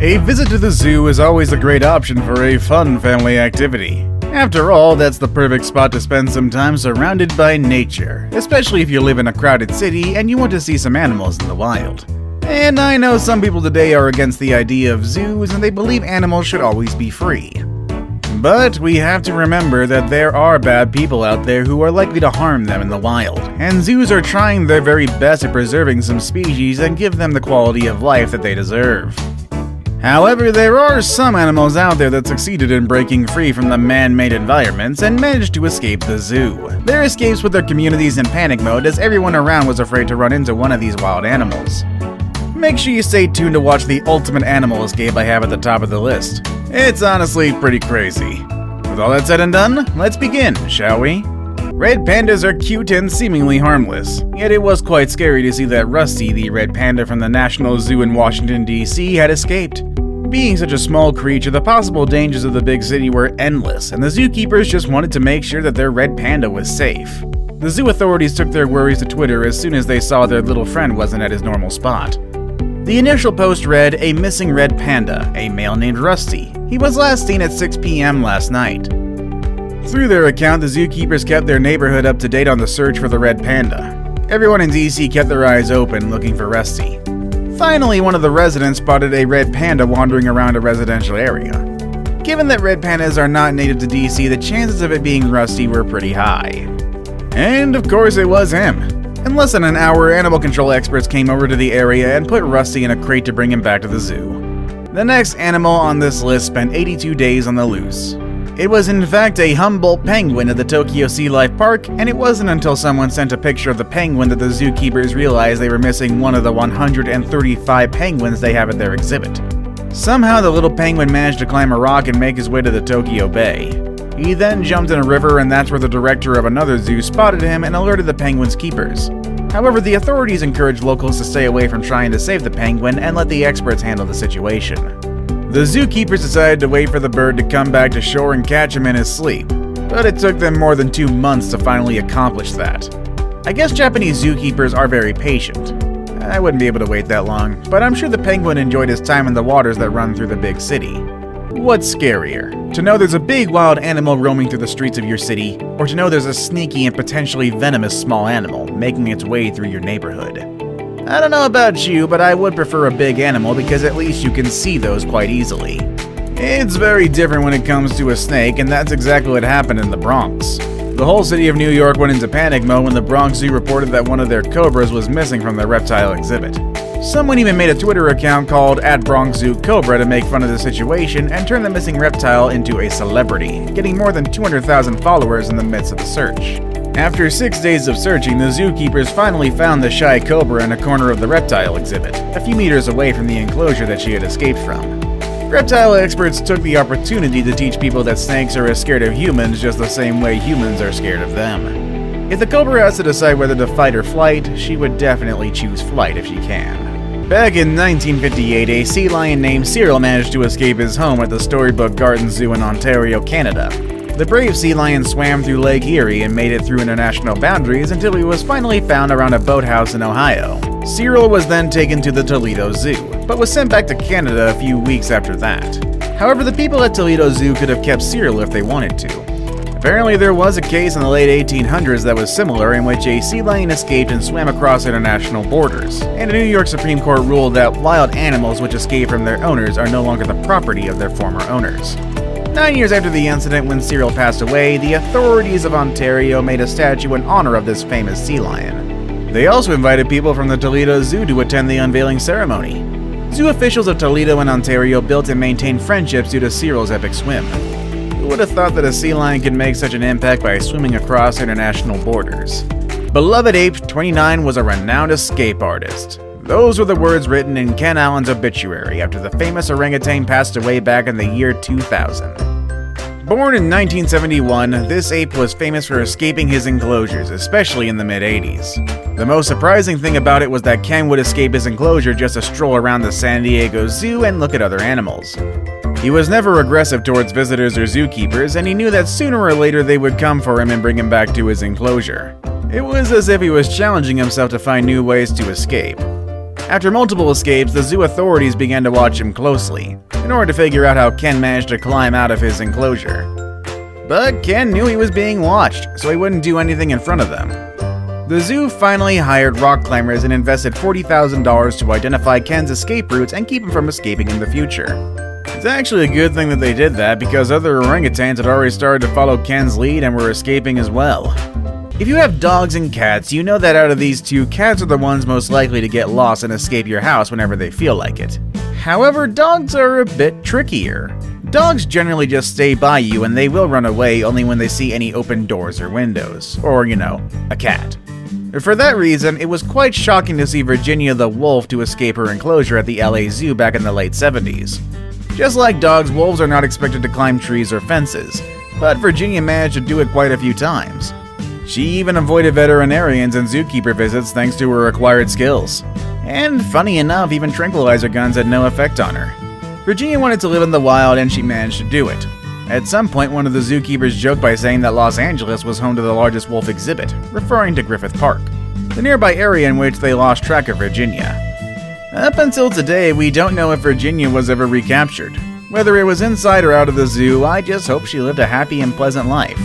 A visit to the zoo is always a great option for a fun family activity. After all, that's the perfect spot to spend some time surrounded by nature, especially if you live in a crowded city and you want to see some animals in the wild. And I know some people today are against the idea of zoos and they believe animals should always be free. But we have to remember that there are bad people out there who are likely to harm them in the wild, and zoos are trying their very best at preserving some species and give them the quality of life that they deserve. However, there are some animals out there that succeeded in breaking free from the man-made environments and managed to escape the zoo. Their escapes put their communities in panic mode as everyone around was afraid to run into one of these wild animals. Make sure you stay tuned to watch the ultimate animal escape I have at the top of the list. It's honestly pretty crazy. With all that said and done, let's begin, shall we? Red pandas are cute and seemingly harmless, yet it was quite scary to see that Rusty, the red panda from the National Zoo in Washington, D.C., had escaped. Being such a small creature, the possible dangers of the big city were endless, and the zookeepers just wanted to make sure that their red panda was safe. The zoo authorities took their worries to Twitter as soon as they saw their little friend wasn't at his normal spot. The initial post read, "A missing red panda, a male named Rusty. He was last seen at 6 p.m. last night." Through their account, the zookeepers kept their neighborhood up to date on the search for the red panda. Everyone in DC kept their eyes open looking for Rusty. Finally, one of the residents spotted a red panda wandering around a residential area. Given that red pandas are not native to DC, the chances of it being Rusty were pretty high. And of course it was him. In less than an hour, animal control experts came over to the area and put Rusty in a crate to bring him back to the zoo. The next animal on this list spent 82 days on the loose. It was in fact a Humboldt penguin at the Tokyo Sea Life Park, and it wasn't until someone sent a picture of the penguin that the zookeepers realized they were missing one of the 135 penguins they have at their exhibit. Somehow the little penguin managed to climb a rock and make his way to the Tokyo Bay. He then jumped in a river, and that's where the director of another zoo spotted him and alerted the penguin's keepers. However, the authorities encouraged locals to stay away from trying to save the penguin and let the experts handle the situation. The zookeepers decided to wait for the bird to come back to shore and catch him in his sleep, but it took them more than 2 months to finally accomplish that. I guess Japanese zookeepers are very patient. I wouldn't be able to wait that long, but I'm sure the penguin enjoyed his time in the waters that run through the big city. What's scarier? To know there's a big wild animal roaming through the streets of your city, or to know there's a sneaky and potentially venomous small animal making its way through your neighborhood? I don't know about you, but I would prefer a big animal because at least you can see those quite easily. It's very different when it comes to a snake, and that's exactly what happened in the Bronx. The whole city of New York went into panic mode when the Bronx Zoo reported that one of their cobras was missing from their reptile exhibit. Someone even made a Twitter account called @BronxZooCobra to make fun of the situation and turn the missing reptile into a celebrity, getting more than 200,000 followers in the midst of the search. After 6 days of searching, the zookeepers finally found the shy cobra in a corner of the reptile exhibit, a few meters away from the enclosure that she had escaped from. Reptile experts took the opportunity to teach people that snakes are as scared of humans just the same way humans are scared of them. If the cobra has to decide whether to fight or flight, she would definitely choose flight if she can. Back in 1958, a sea lion named Cyril managed to escape his home at the Storybook Garden Zoo in Ontario, Canada. The brave sea lion swam through Lake Erie and made it through international boundaries until he was finally found around a boathouse in Ohio. Cyril was then taken to the Toledo Zoo, but was sent back to Canada a few weeks after that. However, the people at Toledo Zoo could have kept Cyril if they wanted to. Apparently, there was a case in the late 1800s that was similar, in which a sea lion escaped and swam across international borders, and a New York Supreme Court ruled that wild animals which escape from their owners are no longer the property of their former owners. 9 years after the incident when Cyril passed away, the authorities of Ontario made a statue in honor of this famous sea lion. They also invited people from the Toledo Zoo to attend the unveiling ceremony. Zoo officials of Toledo and Ontario built and maintained friendships due to Cyril's epic swim. Who would have thought that a sea lion could make such an impact by swimming across international borders? Beloved Ape 29 was a renowned escape artist. Those were the words written in Ken Allen's obituary after the famous orangutan passed away back in the year 2000. Born in 1971, this ape was famous for escaping his enclosures, especially in the mid-80s. The most surprising thing about it was that Ken would escape his enclosure just to stroll around the San Diego Zoo and look at other animals. He was never aggressive towards visitors or zookeepers, and he knew that sooner or later they would come for him and bring him back to his enclosure. It was as if he was challenging himself to find new ways to escape. After multiple escapes, the zoo authorities began to watch him closely, in order to figure out how Ken managed to climb out of his enclosure. But Ken knew he was being watched, so he wouldn't do anything in front of them. The zoo finally hired rock climbers and invested $40,000 to identify Ken's escape routes and keep him from escaping in the future. It's actually a good thing that they did that, because other orangutans had already started to follow Ken's lead and were escaping as well. If you have dogs and cats, you know that out of these two, cats are the ones most likely to get lost and escape your house whenever they feel like it. However, dogs are a bit trickier. Dogs generally just stay by you and they will run away only when they see any open doors or windows, or, a cat. For that reason, it was quite shocking to see Virginia the wolf to escape her enclosure at the LA Zoo back in the late 70s. Just like dogs, wolves are not expected to climb trees or fences, but Virginia managed to do it quite a few times. She even avoided veterinarians and zookeeper visits thanks to her acquired skills. And funny enough, even tranquilizer guns had no effect on her. Virginia wanted to live in the wild and she managed to do it. At some point, one of the zookeepers joked by saying that Los Angeles was home to the largest wolf exhibit, referring to Griffith Park, the nearby area in which they lost track of Virginia. Up until today, we don't know if Virginia was ever recaptured. Whether it was inside or out of the zoo, I just hope she lived a happy and pleasant life.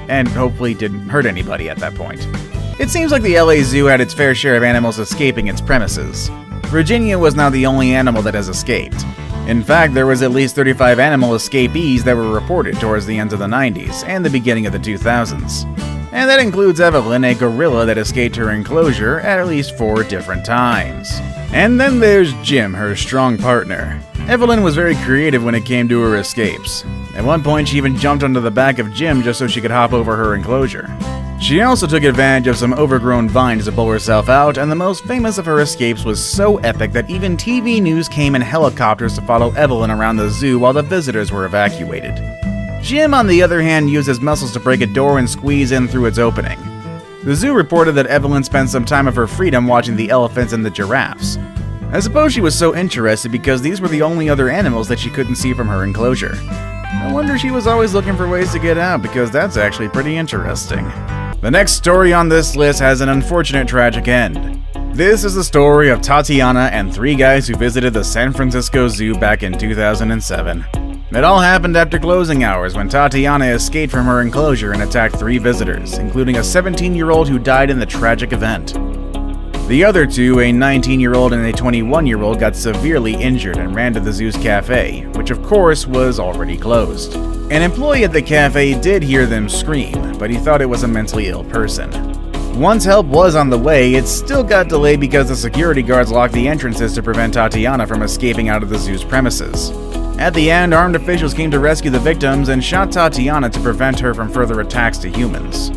And hopefully didn't hurt anybody at that point. It seems like the LA Zoo had its fair share of animals escaping its premises. Virginia was not the only animal that has escaped. In fact, there was at least 35 animal escapees that were reported towards the end of the 90s and the beginning of the 2000s. And that includes Evelyn, a gorilla that escaped her enclosure at least 4 different times. And then there's Jim, her strong partner. Evelyn was very creative when it came to her escapes. At one point, she even jumped onto the back of Jim just so she could hop over her enclosure. She also took advantage of some overgrown vines to pull herself out, and the most famous of her escapes was so epic that even TV news came in helicopters to follow Evelyn around the zoo while the visitors were evacuated. Jim, on the other hand, used his muscles to break a door and squeeze in through its opening. The zoo reported that Evelyn spent some time of her freedom watching the elephants and the giraffes. I suppose she was so interested because these were the only other animals that she couldn't see from her enclosure. I wonder she was always looking for ways to get out, because that's actually pretty interesting. The next story on this list has an unfortunate tragic end. This is the story of Tatiana and 3 guys who visited the San Francisco Zoo back in 2007. It all happened after closing hours when Tatiana escaped from her enclosure and attacked 3 visitors, including a 17-year-old who died in the tragic event. The other 2, a 19-year-old and a 21-year-old, got severely injured and ran to the zoo's cafe, which of course was already closed. An employee at the cafe did hear them scream, but he thought it was a mentally ill person. Once help was on the way, it still got delayed because the security guards locked the entrances to prevent Tatiana from escaping out of the zoo's premises. At the end, armed officials came to rescue the victims and shot Tatiana to prevent her from further attacks to humans.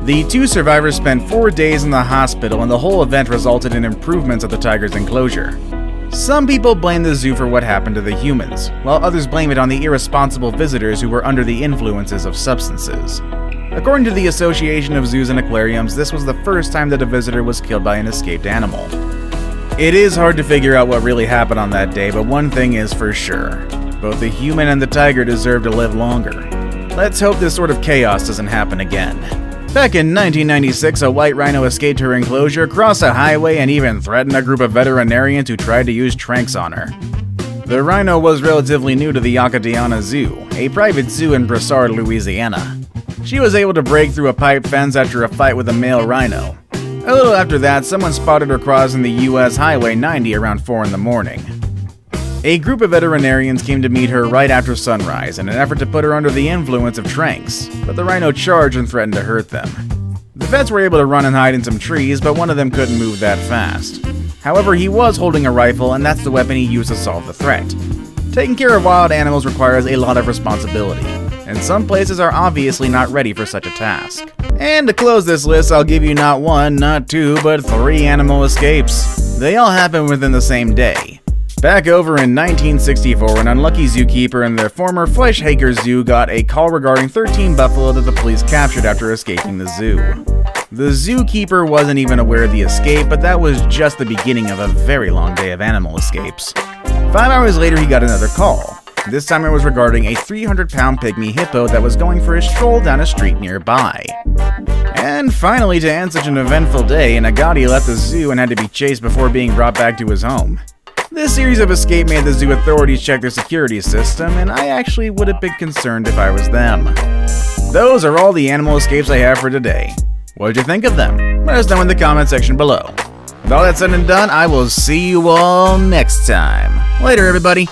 The 2 survivors spent 4 days in the hospital, and the whole event resulted in improvements at the tiger's enclosure. Some people blame the zoo for what happened to the humans, while others blame it on the irresponsible visitors who were under the influences of substances. According to the Association of Zoos and Aquariums, this was the first time that a visitor was killed by an escaped animal. It is hard to figure out what really happened on that day, but one thing is for sure. Both the human and the tiger deserve to live longer. Let's hope this sort of chaos doesn't happen again. Back in 1996, a white rhino escaped her enclosure, crossed a highway, and even threatened a group of veterinarians who tried to use tranks on her. The rhino was relatively new to the Acadiana Zoo, a private zoo in Broussard, Louisiana. She was able to break through a pipe fence after a fight with a male rhino. A little after that, someone spotted her crossing the US Highway 90 around 4 in the morning. A group of veterinarians came to meet her right after sunrise in an effort to put her under the influence of tranks, but the rhino charged and threatened to hurt them. The vets were able to run and hide in some trees, but one of them couldn't move that fast. However, he was holding a rifle, and that's the weapon he used to solve the threat. Taking care of wild animals requires a lot of responsibility, and some places are obviously not ready for such a task. And to close this list, I'll give you not 1, not 2, but 3 animal escapes. They all happened within the same day. Back over in 1964, an unlucky zookeeper in their former Fleischhager Zoo got a call regarding 13 buffalo that the police captured after escaping the zoo. The zookeeper wasn't even aware of the escape, but that was just the beginning of a very long day of animal escapes. 5 hours later, he got another call. This time it was regarding a 300-pound pygmy hippo that was going for a stroll down a street nearby. And finally, to end such an eventful day, Nagati left the zoo and had to be chased before being brought back to his home. This series of escape made the zoo authorities check their security system, and I actually would have been concerned if I was them. Those are all the animal escapes I have for today. What did you think of them? Let us know in the comment section below. With all that said and done, I will see you all next time. Later, everybody.